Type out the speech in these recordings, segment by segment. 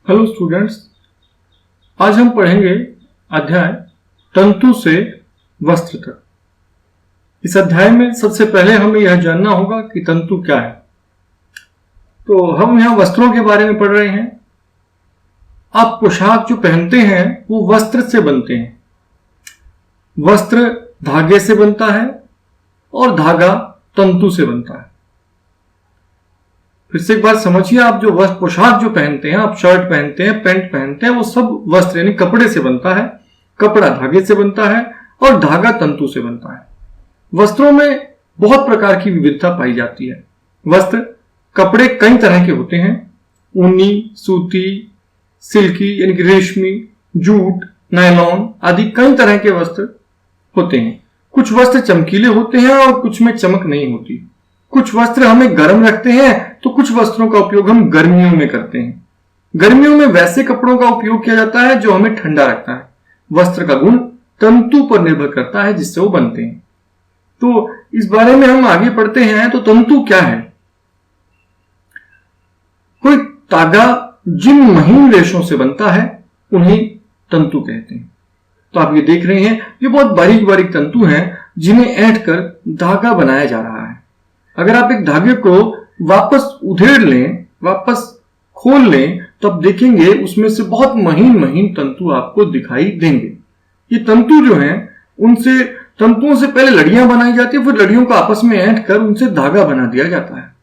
Hello students, आज हम पढ़ेंगे अध्याय तंतु से वस्त्र तक। इस अध्याय में सबसे पहले हमें यह जानना होगा कि तंतु क्या है। तो हम यहाँ वस्त्रों के बारे में पढ़ रहे हैं। आप पोशाक जो पहनते हैं वो वस्त्र से बनते हैं। वस्त्र धागे से बनता है और धागा तंतु से बनता है। फिर से एक बार समझिए, आप जो वस्त्र पोशाक जो पहनते हैं, आप शर्ट पहनते हैं, पैंट पहनते हैं, वो सब वस्त्र यानी कपड़े से बनता है। कपड़ा धागे से बनता है और धागा तंतु से बनता है। वस्त्रों में बहुत प्रकार की विविधता पाई जाती है। वस्त्र कपड़े कई तरह के होते हैं। ऊनी, सूती, सिल्की यानी कि रेशमी, जूट, नायलॉन आदि कई तरह के वस्त्र होते हैं। कुछ वस्त्र चमकीले होते हैं और कुछ में चमक नहीं होती। कुछ वस्त्र हमें गर्म रखते हैं तो कुछ वस्त्रों का उपयोग हम गर्मियों में करते हैं। गर्मियों में वैसे कपड़ों का उपयोग किया जाता है जो हमें ठंडा रखता है। वस्त्र का गुण तंतु पर निर्भर करता है जिससे वो बनते हैं। तो इस बारे में हम आगे पढ़ते हैं। तो तंतु क्या है? कोई तागा जिन महीन रेशों से बनता है उन्हें तंतु कहते हैं। तो आप ये देख रहे हैं, ये बहुत बारीक बारीक तंतु हैं जिन्हें ऐंठ कर धागा बनाया जा रहा है। अगर आप एक धागे को वापस उधेड़ लें, वापस खोल लें, तो आप देखेंगे उसमें से बहुत महीन महीन तंतु आपको दिखाई देंगे। ये तंतु जो हैं, उनसे तंतुओं से पहले लड़ियां बनाई जाती है, फिर लड़ियों को आपस में ऐंठ कर उनसे धागा बना दिया जाता है।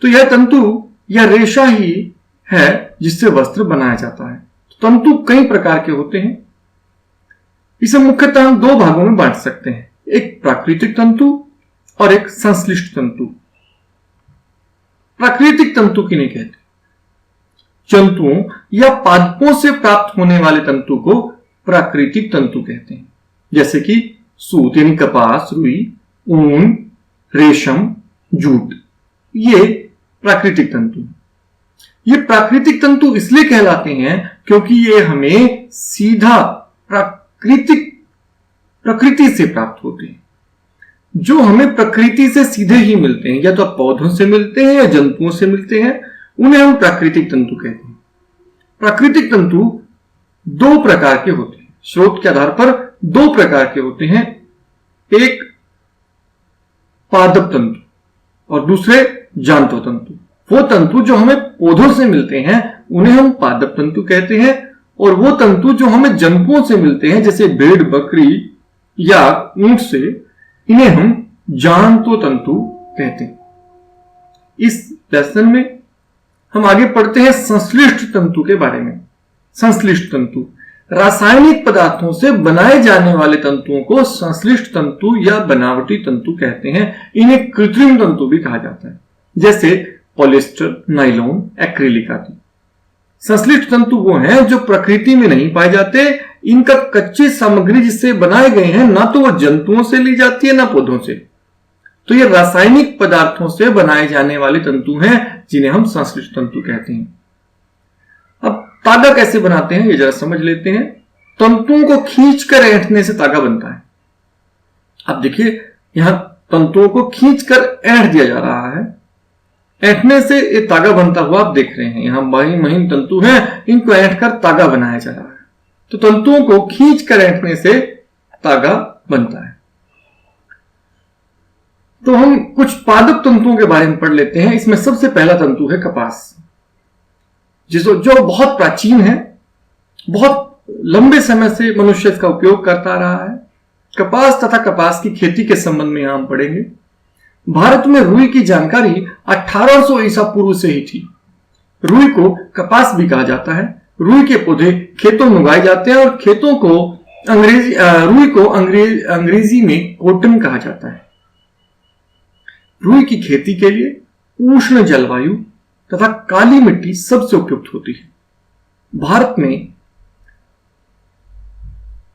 तो यह तंतु या रेशा ही है जिससे वस्त्र बनाया जाता है। तो तंतु कई प्रकार के होते हैं। इसे मुख्यतः हम दो भागों में बांट सकते हैं, एक प्राकृतिक तंतु और एक संश्लिष्ट तंतु। प्राकृतिक तंतु किन्हें कहते हैं? जंतुओं या पादपों से प्राप्त होने वाले तंतु को प्राकृतिक तंतु कहते हैं, जैसे कि सूत यानी कपास, रुई, ऊन, रेशम, जूट। ये प्राकृतिक तंतु। ये प्राकृतिक तंतु इसलिए कहलाते हैं क्योंकि ये हमें सीधा प्रकृति से प्राप्त होते हैं। जो हमें प्रकृति से सीधे ही मिलते हैं, या तो पौधों से मिलते हैं या जंतुओं से मिलते हैं, उन्हें हम प्राकृतिक तंतु कहते हैं। प्राकृतिक तंतु दो प्रकार के होते हैं। स्रोत के आधार पर दो प्रकार के होते हैं, एक पादप तंतु और दूसरे जांतव तंतु। वो तंतु जो हमें पौधों से मिलते हैं उन्हें हम पादप तंतु कहते हैं, और वो तंतु जो हमें जंतुओं से मिलते हैं जैसे भेड़, बकरी या ऊंट से, इन्हें हम जांतव तंतु कहते हैं। इस लेसन में हम आगे पढ़ते हैं संश्लिष्ट तंतु के बारे में। संश्लिष्ट तंतु रासायनिक पदार्थों से बनाए जाने वाले तंतुओं को संश्लिष्ट तंतु या बनावटी तंतु कहते हैं। इन्हें कृत्रिम तंतु भी कहा जाता है, जैसे पॉलिएस्टर, नायलॉन, एक्रिलिक आदि। संश्लिष्ट तंतु वो हैं जो प्रकृति में नहीं पाए जाते। इनका कच्ची सामग्री जिससे बनाए गए हैं, ना तो वो जंतुओं से ली जाती है ना पौधों से। तो ये रासायनिक पदार्थों से बनाए जाने वाले तंतु हैं जिन्हें हम संश्लिष्ट तंतु कहते हैं। अब तागा कैसे बनाते हैं ये जरा समझ लेते हैं। तंतुओं को खींचकर ऐंठने से तागा बनता है। अब देखिए, यहां तंतुओं को खींचकर ऐंठ दिया जा रहा है। ऐंठने से ये तागा बनता हुआ आप देख रहे हैं। यहां महीन महीन तंतु हैं, इनको ऐंठ कर तागा बनाया जा रहा है। तो तंतुओं को खींचकर ऐंठने से तागा बनता है। तो हम कुछ पादप तंतुओं के बारे में पढ़ लेते हैं। इसमें सबसे पहला तंतु है कपास, जो बहुत प्राचीन है। बहुत लंबे समय से मनुष्य इसका उपयोग करता रहा है। कपास तथा कपास की खेती के संबंध में हम पढ़ेंगे। भारत में रुई की जानकारी 1800 ईसा पूर्व से ही थी। रुई को कपास भी कहा जाता है। रुई के पौधे खेतों में उगाए जाते हैं और खेतों को रुई को अंग्रेजी में कॉटन कहा जाता है। रुई की खेती के लिए उष्ण जलवायु तथा काली मिट्टी सबसे उपयुक्त होती है। भारत में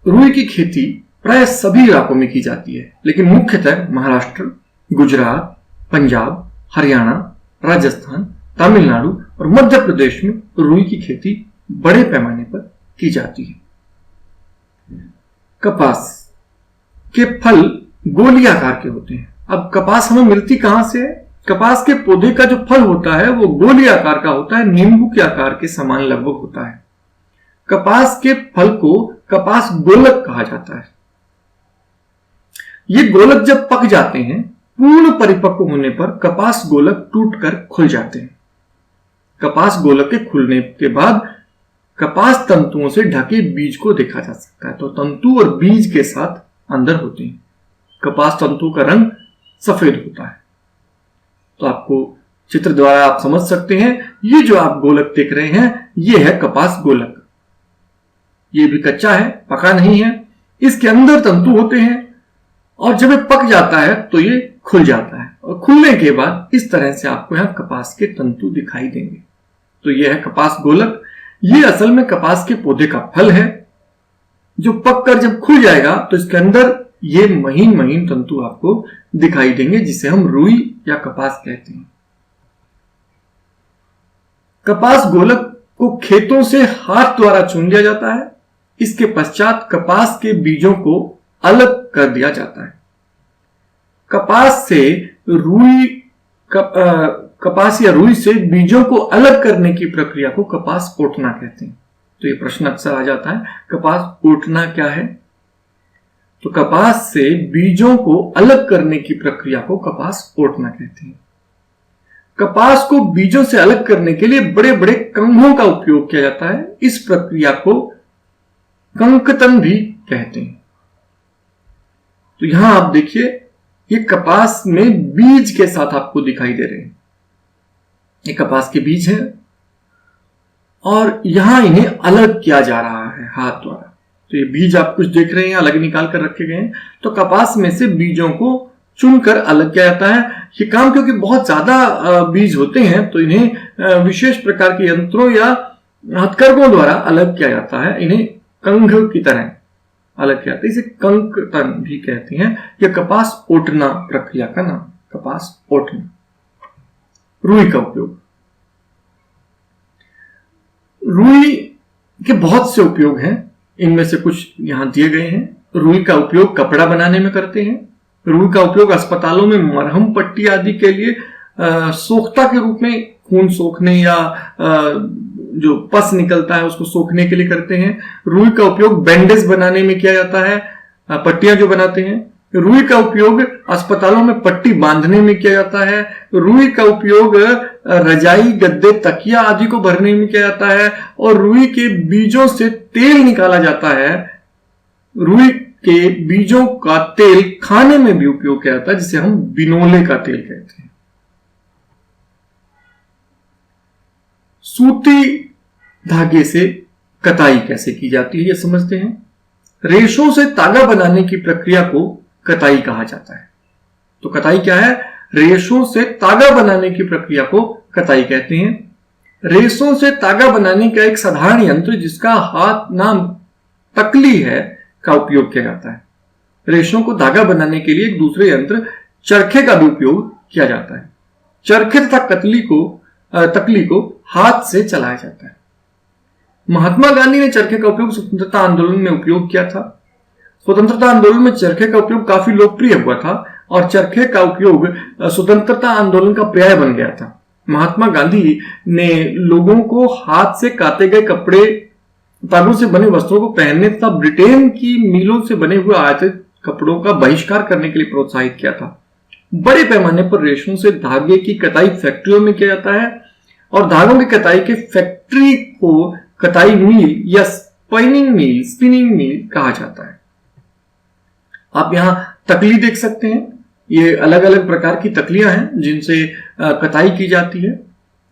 रुई की खेती प्राय सभी इलाकों में की जाती है, लेकिन मुख्यतः महाराष्ट्र, गुजरात, पंजाब, हरियाणा, राजस्थान, तमिलनाडु और मध्य प्रदेश में रुई की खेती बड़े पैमाने पर की जाती है। कपास के फल गोली आकार के होते हैं। अब कपास हमें मिलती कहां से है? कपास के पौधे का जो फल होता है वो गोली आकार का होता है, नींबू के आकार के समान लगभग होता है। कपास के फल को कपास गोलक कहा जाता है। ये गोलक जब पक जाते हैं, पूर्ण परिपक्व होने पर कपास गोलक टूटकर खुल जाते हैं। कपास गोलक के खुलने के बाद कपास तंतुओं से ढके बीज को देखा जा सकता है। तो तंतु और बीज के साथ अंदर होते हैं। कपास तंतु का रंग सफेद होता है। तो आपको चित्र द्वारा आप समझ सकते हैं, ये जो आप गोलक देख रहे हैं ये है कपास गोलक। ये भी कच्चा है, पका नहीं है। इसके अंदर तंतु होते हैं और जब ये पक जाता है तो ये खुल जाता है और खुलने के बाद इस तरह से आपको यहां कपास के तंतु दिखाई देंगे। तो यह है कपास गोलक। ये असल में कपास के पौधे का फल है जो पककर जब खुल जाएगा तो इसके अंदर ये महीन महीन तंतु आपको दिखाई देंगे, जिसे हम रुई या कपास कहते हैं। कपास गोलक को खेतों से हाथ द्वारा चुन लिया जाता है। इसके पश्चात कपास के बीजों को अलग कर दिया जाता है। कपास से रुई कपास या रुई से बीजों को अलग करने की प्रक्रिया को कपास ओटना कहते हैं। तो ये प्रश्न अक्सर आ जाता है, कपास ओटना क्या है? तो कपास से बीजों को अलग करने की प्रक्रिया को कपास ओटना कहते हैं। कपास को बीजों से अलग करने के लिए बड़े बड़े कंघों का उपयोग किया जाता है। इस प्रक्रिया को कंकतन भी कहते हैं। तो यहां आप देखिए, ये कपास में बीज के साथ आपको दिखाई दे रहे हैं। ये कपास के बीज हैं और यहां इन्हें अलग किया जा रहा है हाथ द्वारा। तो ये बीज आप कुछ देख रहे हैं, अलग निकाल कर रखे गए हैं। तो कपास में से बीजों को चुनकर अलग किया जाता है। ये काम क्योंकि बहुत ज्यादा बीज होते हैं तो इन्हें विशेष प्रकार के यंत्रों या हथकरघों द्वारा अलग किया जाता है। इन्हें कंघ की तरह अलग किया जाता है। इसे कंकतन भी कहते हैं। यह कपास ओटना प्रक्रिया का नाम, कपास ओटना। रुई का उपयोग, रुई के बहुत से उपयोग हैं, इनमें से कुछ यहां दिए गए हैं। रुई का उपयोग कपड़ा बनाने में करते हैं। रुई का उपयोग अस्पतालों में मरहम पट्टी आदि के लिए सोखता के रूप में खून सोखने या जो पस निकलता है उसको सोखने के लिए करते हैं। रुई का उपयोग बैंडेज बनाने में किया जाता है, पट्टियां जो बनाते हैं। रुई का उपयोग अस्पतालों में पट्टी बांधने में किया जाता है। रुई का उपयोग रजाई, गद्दे, तकिया आदि को भरने में किया जाता है। और रुई के बीजों से तेल निकाला जाता है। रुई के बीजों का तेल खाने में भी उपयोग किया जाता है, जिसे हम बिनोले का तेल कहते हैं। सूती धागे से कताई कैसे की जाती है, यह समझते हैं। रेशों से तागा बनाने की प्रक्रिया को कताई कहा जाता है। तो कताई क्या है? रेशों से तागा बनाने की प्रक्रिया को कताई कहते हैं। रेशों से तागा बनाने का एक साधारण यंत्र जिसका हाथ नाम तकली है का उपयोग किया जाता है। रेशों को धागा बनाने के लिए एक दूसरे यंत्र चरखे का भी उपयोग किया जाता है। चरखे तथा तकली को हाथ से चलाया जाता है। महात्मा गांधी ने चरखे का उपयोग स्वतंत्रता आंदोलन में उपयोग किया था। स्वतंत्रता आंदोलन में चरखे का उपयोग काफी लोकप्रिय हुआ था और चरखे का उपयोग स्वतंत्रता आंदोलन का पर्याय बन गया था। महात्मा गांधी ने लोगों को हाथ से काते गए कपड़े, तागों से बने वस्त्रों को पहनने तथा ब्रिटेन की मीलों से बने हुए आयातित कपड़ों का बहिष्कार करने के लिए प्रोत्साहित किया था। बड़े पैमाने पर रेशों से धागे की कताई फैक्ट्रियों में किया जाता है और धागों की कताई के फैक्ट्री को कताई मिल या स्पिनिंग मिल कहा जाता है। आप यहां तकली देख सकते हैं। ये अलग अलग प्रकार की तकलियां हैं जिनसे कताई की जाती है।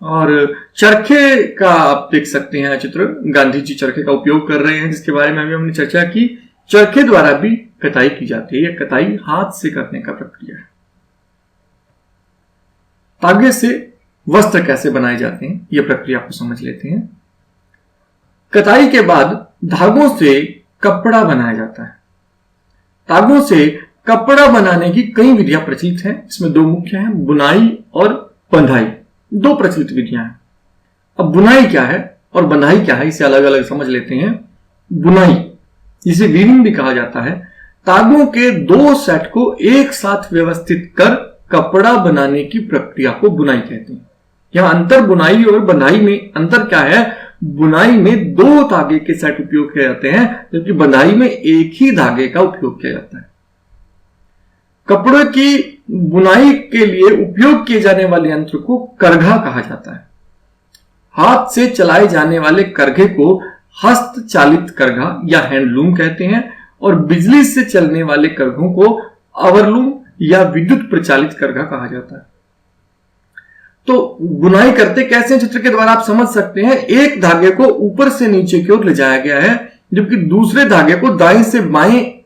और चरखे का आप देख सकते हैं चित्र। गांधी जी चरखे का उपयोग कर रहे हैं, जिसके बारे में अभी हमने चर्चा की। चरखे द्वारा भी कताई की जाती है। यह कताई हाथ से करने का प्रक्रिया है। तागे से वस्त्र कैसे बनाए जाते हैं, यह प्रक्रिया को समझ लेते हैं। कताई के बाद धागों से कपड़ा बनाया जाता है। तागों से कपड़ा बनाने की कई विधियां प्रचलित हैं। इसमें दो मुख्य हैं, बुनाई और बंधाई। दो प्रचलित विधियां हैं। अब बुनाई क्या है और बंधाई क्या है, इसे अलग अलग समझ लेते हैं। बुनाई, जिसे वीविंग भी कहा जाता है, तागों के दो सेट को एक साथ व्यवस्थित कर कपड़ा बनाने की प्रक्रिया को बुनाई कहते हैं। यहां अंतर बुनाई और बंधाई में अंतर क्या है? बुनाई में 2 धागे के सेट उपयोग किए जाते हैं, जबकि बंधाई में एक ही धागे का उपयोग किया जाता है। कपड़े की बुनाई के लिए उपयोग किए जाने वाले यंत्र को करघा कहा जाता है। हाथ से चलाए जाने वाले करघे को हस्तचालित करघा या हैंडलूम कहते हैं, और बिजली से चलने वाले करघों को अवरलूम या विद्युत प्रचालित करघा कहा जाता है। तो बुनाई करते कैसे? चित्र के द्वारा आप समझ सकते हैं। एक धागे को ऊपर से नीचे की ओर ले जाया गया है, जबकि दूसरे धागे को दाएं से बाएं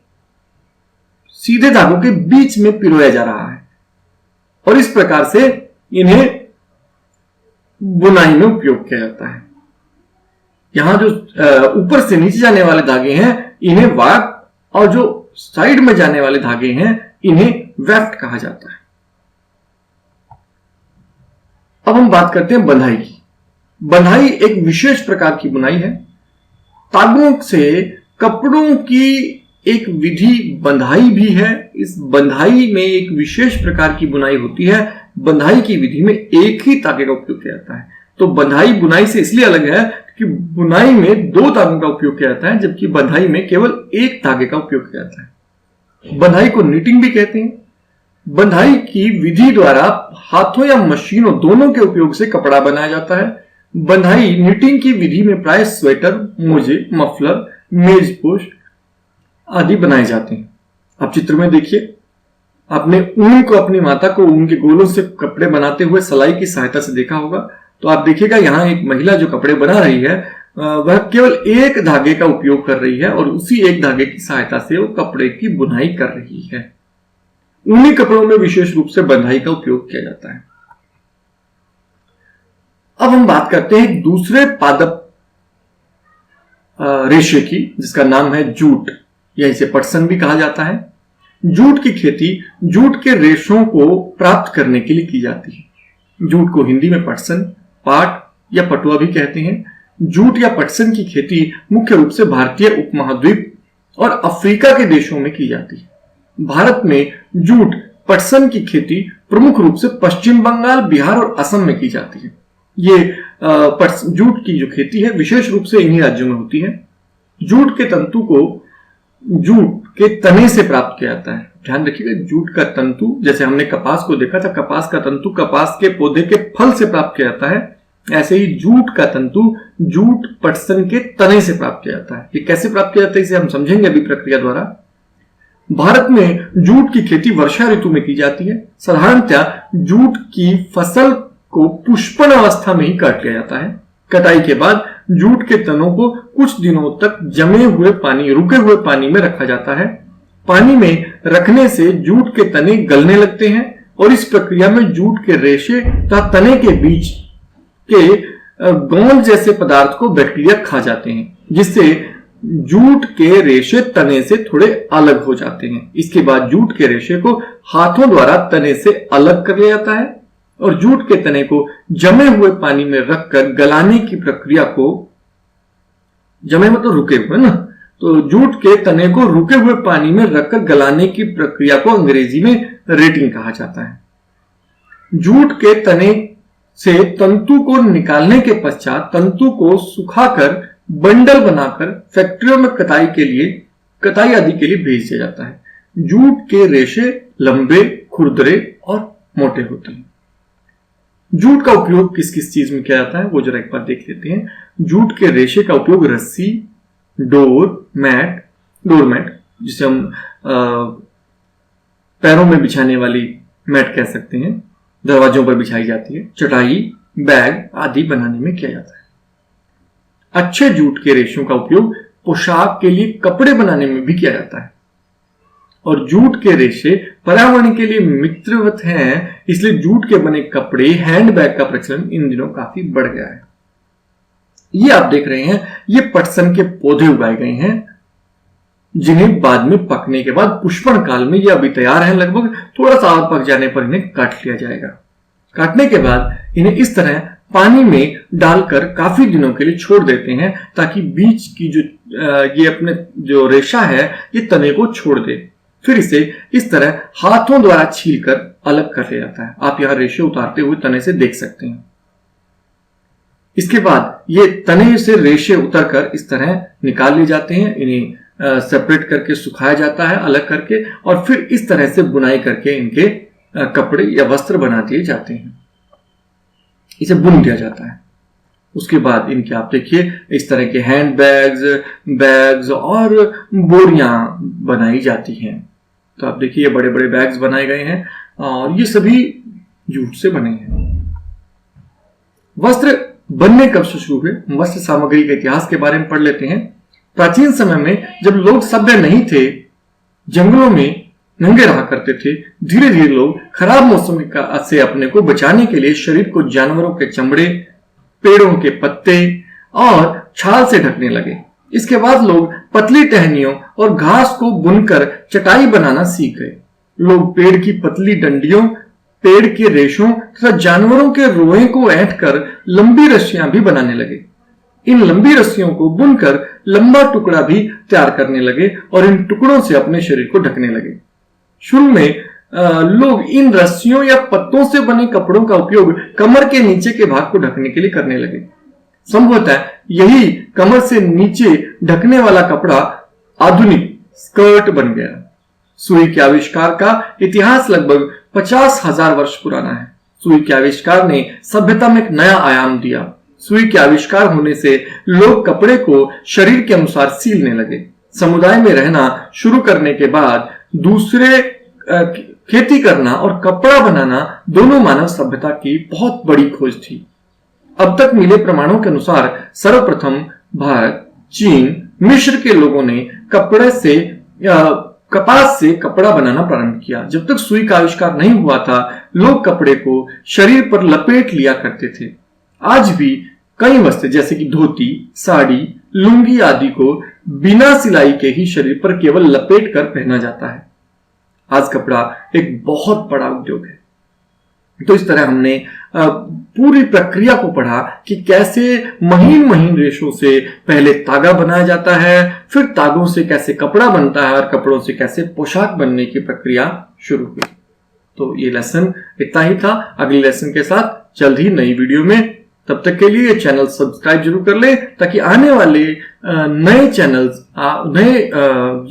सीधे धागों के बीच में पिरोया जा रहा है, और इस प्रकार से इन्हें बुनाई में उपयोग किया जाता है। यहां जो ऊपर से नीचे जाने वाले धागे हैं इन्हें वार्प, और जो साइड में जाने वाले धागे हैं इन्हें वेफ्ट कहा जाता है। अब हम बात करते हैं बंधाई की। बंधाई एक विशेष प्रकार की बुनाई है। तागों से कपड़ों की एक विधि बंधाई भी है। इस बंधाई में एक विशेष प्रकार की बुनाई होती है। बंधाई की विधि में एक ही धागे का उपयोग किया जाता है। तो बंधाई बुनाई से इसलिए अलग है कि बुनाई में 2 धागों का उपयोग किया जाता है, जबकि बंधाई में केवल एक धागे का उपयोग किया जाता है। बंधाई को निटिंग भी कहते हैं। बंधाई की विधि द्वारा हाथों या मशीनों दोनों के उपयोग से कपड़ा बनाया जाता है। बंधाई निटिंग की विधि में प्राय स्वेटर, मोजे, मफलर, मेजपोश आदि बनाए जाते हैं। आप चित्र में देखिए, आपने ऊन को, अपनी माता को ऊन के गोलों से कपड़े बनाते हुए सलाई की सहायता से देखा होगा। तो आप देखिएगा यहां एक महिला जो कपड़े बना रही है वह केवल एक धागे का उपयोग कर रही है, और उसी एक धागे की सहायता से वो कपड़े की बुनाई कर रही है। ऊनी कपड़ों में विशेष रूप से बंधाई का उपयोग किया जाता है। अब हम बात करते हैं दूसरे पादप रेशे की, जिसका नाम है जूट, या इसे पटसन भी कहा जाता है। जूट की खेती जूट के रेशों को प्राप्त करने के लिए की जाती है। जूट को हिंदी में पटसन, पाट या पटुआ भी कहते हैं। जूट या पटसन की खेती मुख्य रूप से भारतीय उपमहाद्वीप और अफ्रीका के देशों में की जाती है। भारत में जूट पटसन की खेती प्रमुख रूप से पश्चिम बंगाल, बिहार और असम में की जाती है। ये जूट की जो खेती है विशेष रूप से इन्हीं राज्यों में होती है। जूट के तंतु को जूट के तने से प्राप्त किया जाता है। ध्यान रखिएगा, जूट का तंतु, जैसे हमने कपास को देखा था, कपास का तंतु कपास के पौधे के फल से प्राप्त किया जाता है, ऐसे ही जूट का तंतु जूट पटसन के तने से प्राप्त किया जाता है। ये कैसे प्राप्त किया जाता है इसे हम समझेंगे अभी प्रक्रिया द्वारा। भारत में जूट की खेती वर्षा ऋतु में की जाती है। साधारणतः जूट की फसल को पुष्पन अवस्था में ही काट लिया जाता है। कटाई के बाद जूट के तनों को कुछ दिनों तक जमे हुए पानी, रुके हुए पानी में रखा जाता है। पानी में रखने से जूट के तने गलने लगते हैं, और इस प्रक्रिया में जूट के रेशे तथा तने के बीच के गोंद जैसे पदार्थ को बैक्टीरिया खा जाते हैं, जिससे जूट के रेशे तने से थोड़े अलग हो जाते हैं। इसके बाद जूट के रेशे को हाथों द्वारा तने से अलग कर लिया जाता है, और जूट के तने को जमे हुए पानी में रखकर गलाने की प्रक्रिया को, जमे मतलब रुके हुए ना, तो जूट के तने को रुके हुए पानी में रखकर गलाने की प्रक्रिया को अंग्रेजी में रेटिंग कहा जाता है। जूट के तने से तंतु को निकालने के पश्चात तंतु को सुखाकर बंडल बनाकर फैक्ट्रियों में कताई आदि के लिए भेज दिया जाता है। जूट के रेशे लंबे, खुरदरे और मोटे होते हैं। जूट का उपयोग किस किस चीज में किया जाता है वो जरा एक बार देख लेते हैं। जूट के रेशे का उपयोग रस्सी, डोरमैट, जिसे हम पैरों में बिछाने वाली मैट कह सकते हैं, दरवाजों पर बिछाई जाती है, चटाई, बैग आदि बनाने में किया जाता है। अच्छे जूट के रेशों का उपयोग पोशाक के लिए कपड़े बनाने में भी किया जाता है, और जूट के रेशे पर्यावरण के लिए मित्रवत हैं, इसलिए जूट के बने कपड़े, हैंडबैग का प्रचलन इन दिनों काफी बढ़ गया है। ये आप देख रहे हैं, ये पटसन के पौधे उगाए गए हैं, जिन्हें बाद में पकने के बाद पुष्पन काल में ये अभी तैयार है, लगभग थोड़ा सा और पक जाने पर इन्हें काट लिया जाएगा। काटने के बाद इन्हें इस तरह पानी में डालकर काफी दिनों के लिए छोड़ देते हैं, ताकि बीच की जो ये अपने जो रेशा है ये तने को छोड़ दे। फिर इसे इस तरह हाथों द्वारा छीलकर अलग कर लिया जाता है। आप यहाँ रेशे उतारते हुए तने से देख सकते हैं। इसके बाद ये तने से रेशे उतरकर इस तरह निकाल लिए जाते हैं। इन्हें सेपरेट करके सुखाया जाता है अलग करके, और फिर इस तरह से बुनाई करके इनके कपड़े या वस्त्र बना दिए जाते हैं। इसे बुन दिया जाता है। उसके बाद इनके आप देखिए इस तरह के हैंड बैग्स और बोरियां बनाई जाती हैं। तो आप देखिए ये बड़े बड़े बैग्स बनाए गए हैं और ये सभी जूट से बने हैं। वस्त्र बनने कब से शुरू हुए? वस्त्र सामग्री के इतिहास के बारे में पढ़ लेते हैं। प्राचीन समय में जब लोग सभ्य नहीं थे, जंगलों में नंगे रहा करते थे, धीरे धीरे लोग खराब मौसम से अपने को बचाने के लिए शरीर को जानवरों के चमड़े, पेड़ों के पत्ते और छाल से ढकने लगे। इसके बाद लोग पतली टहनियों और घास को बुनकर चटाई बनाना सीख गए। लोग पेड़ की पतली डंडियों, पेड़ के रेशों तथा जानवरों के रोए को ऐंठकर लंबी रस्सियां भी बनाने लगे। इन लंबी रस्सियों को बुनकर लंबा टुकड़ा भी तैयार करने लगे और इन टुकड़ों से अपने शरीर को ढकने लगे। शुरू में लोग इन रस्सियों या पत्तों से बने कपड़ों का उपयोग कमर के नीचे के भाग को ढकने के लिए करने लगे। संभवतः यही कमर से नीचे ढकने वाला कपड़ा आधुनिक स्कर्ट बन गया। सुई के आविष्कार का इतिहास लगभग 50,000 वर्ष पुराना है। सुई के आविष्कार ने सभ्यता में एक नया आयाम दिया। सुई के आविष्कार होने से लोग कपड़े को शरीर के अनुसार सीलने लगे। समुदाय में रहना शुरू करने के बाद दूसरे खेती करना और कपड़ा बनाना दोनों मानव सभ्यता की बहुत बड़ी खोज थी। अब तक मिले प्रमाणों के अनुसार सर्वप्रथम भारत, चीन, मिस्र के लोगों ने कपास से कपड़ा बनाना प्रारंभ किया। जब तक सुई का आविष्कार नहीं हुआ था, लोग कपड़े को शरीर पर लपेट लिया करते थे। आज भी कई वस्त्र जैसे कि धोती, साड़ी, लुंगी आदि को बिना सिलाई के ही शरीर पर केवल लपेट कर पहना जाता है। आज कपड़ा एक बहुत बड़ा उद्योग है। तो इस तरह हमने पूरी प्रक्रिया को पढ़ा कि कैसे महीन महीन रेशों से पहले तागा बनाया जाता है, फिर तागों से कैसे कपड़ा बनता है और कपड़ों से कैसे पोशाक बनने की प्रक्रिया शुरू हुई। तो ये लेसन इतना ही था। अगले लेसन के साथ जल्द ही नई वीडियो में। तब तक के लिए चैनल सब्सक्राइब जरूर कर ले ताकि आने वाले नए चैनल्स, नए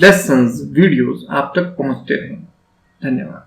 लेसन्स, वीडियोस आप तक पहुंचते रहें। धन्यवाद।